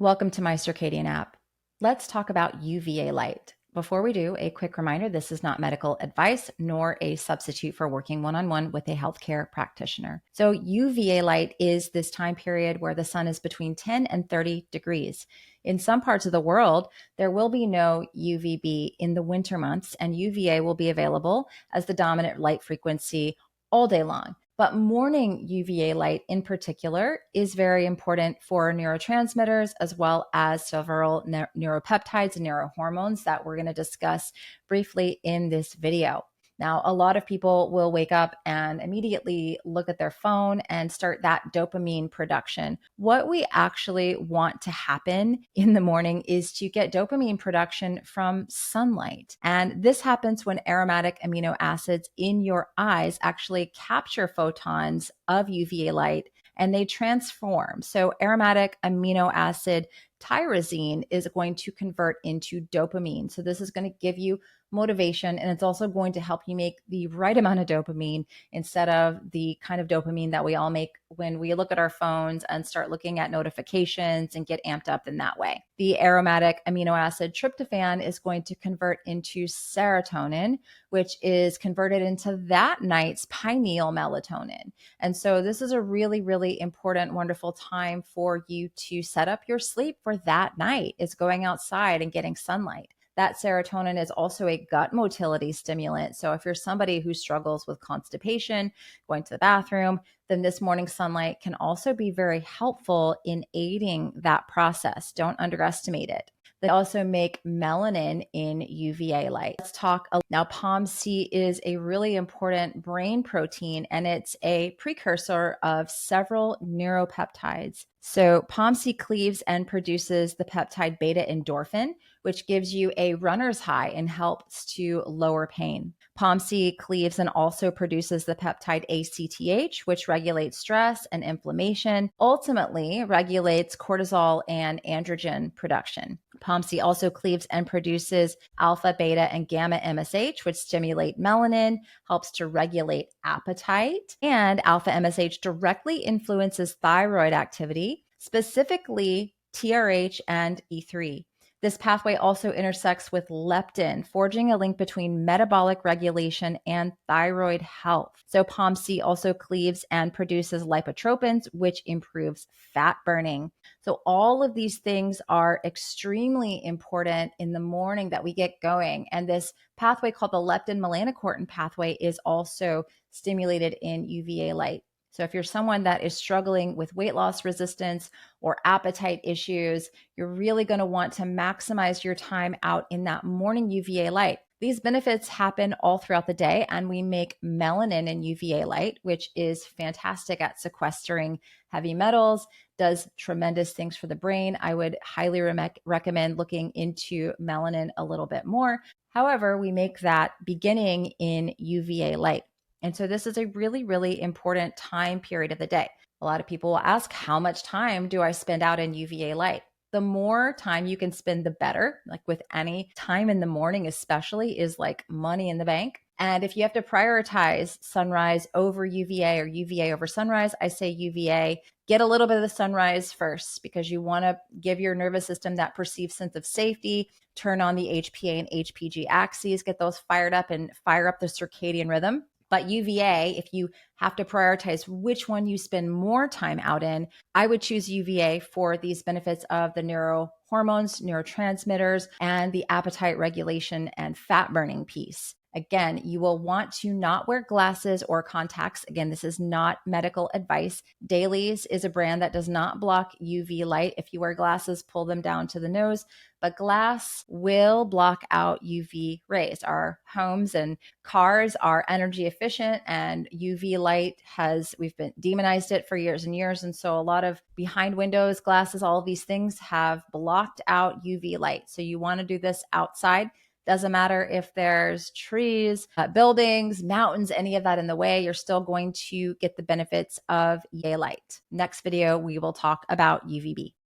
Welcome to My Circadian App. Let's talk about UVA light. Before we do, a quick reminder, this is not medical advice nor a substitute for working one-on-one with a healthcare practitioner. So UVA light is this time period where the sun is between 10 and 30 degrees. In some parts of the world, there will be no UVB in the winter months, and UVA will be available as the dominant light frequency all day long. But morning UVA light in particular is very important for neurotransmitters as well as several neuropeptides and neurohormones that we're going to discuss briefly in this video. Now, a lot of people will wake up and immediately look at their phone and start that dopamine production. What we actually want to happen in the morning is to get dopamine production from sunlight. And this happens when aromatic amino acids in your eyes actually capture photons of UVA light and they transform. So aromatic amino acid tyrosine is going to convert into dopamine. So this is going to give you motivation, and it's also going to help you make the right amount of dopamine instead of the kind of dopamine that we all make when we look at our phones and start looking at notifications and get amped up in that way. The aromatic amino acid tryptophan is going to convert into serotonin, which is converted into that night's pineal melatonin. And so this is a really, really important, wonderful time for you to set up your sleep for that night, is going outside and getting sunlight. That serotonin is also a gut motility stimulant. So if you're somebody who struggles with constipation, going to the bathroom, then this morning sunlight can also be very helpful in aiding that process. Don't underestimate it. They also make melanin in UVA light. Let's talk now. POMC is a really important brain protein, and it's a precursor of several neuropeptides. So POMC cleaves and produces the peptide beta endorphin, which gives you a runner's high and helps to lower pain. POMC cleaves and also produces the peptide ACTH, which regulates stress and inflammation, ultimately regulates cortisol and androgen production. POMC also cleaves and produces alpha, beta, and gamma MSH, which stimulate melanin, helps to regulate appetite, and alpha MSH directly influences thyroid activity, specifically TRH and E3. This pathway also intersects with leptin, forging a link between metabolic regulation and thyroid health. So POMC also cleaves and produces lipotropins, which improves fat burning. So all of these things are extremely important in the morning that we get going. And this pathway called the leptin melanocortin pathway is also stimulated in UVA light. So if you're someone that is struggling with weight loss resistance or appetite issues, you're really going to want to maximize your time out in that morning UVA light. These benefits happen all throughout the day, and we make melanin in UVA light, which is fantastic at sequestering heavy metals, does tremendous things for the brain. I would highly recommend looking into melanin a little bit more. However, we make that beginning in UVA light. And so this is a really, really important time period of the day. A lot of people will ask, how much time do I spend out in UVA light? The more time you can spend, the better. Like with any time in the morning, especially, is like money in the bank. And if you have to prioritize sunrise over UVA or UVA over sunrise, I say UVA. Get a little bit of the sunrise first because you want to give your nervous system that perceived sense of safety. Turn on the HPA and HPG axes, get those fired up and fire up the circadian rhythm. But UVA, if you have to prioritize which one you spend more time out in, I would choose UVA for these benefits of the neurohormones, neurotransmitters, and the appetite regulation and fat burning piece. Again, you will want to not wear glasses or contacts. Again, this is not medical advice. Dailies is a brand that does not block UV light. If you wear glasses, pull them down to the nose, but glass will block out UV rays. Our homes and cars are energy efficient, and UV light we've been demonized it for years and years. And so a lot of behind windows, glasses, all of these things have blocked out UV light. So you want to do this outside. Doesn't matter if there's trees, buildings, mountains, any of that in the way, you're still going to get the benefits of UVA light. Next video, we will talk about UVB.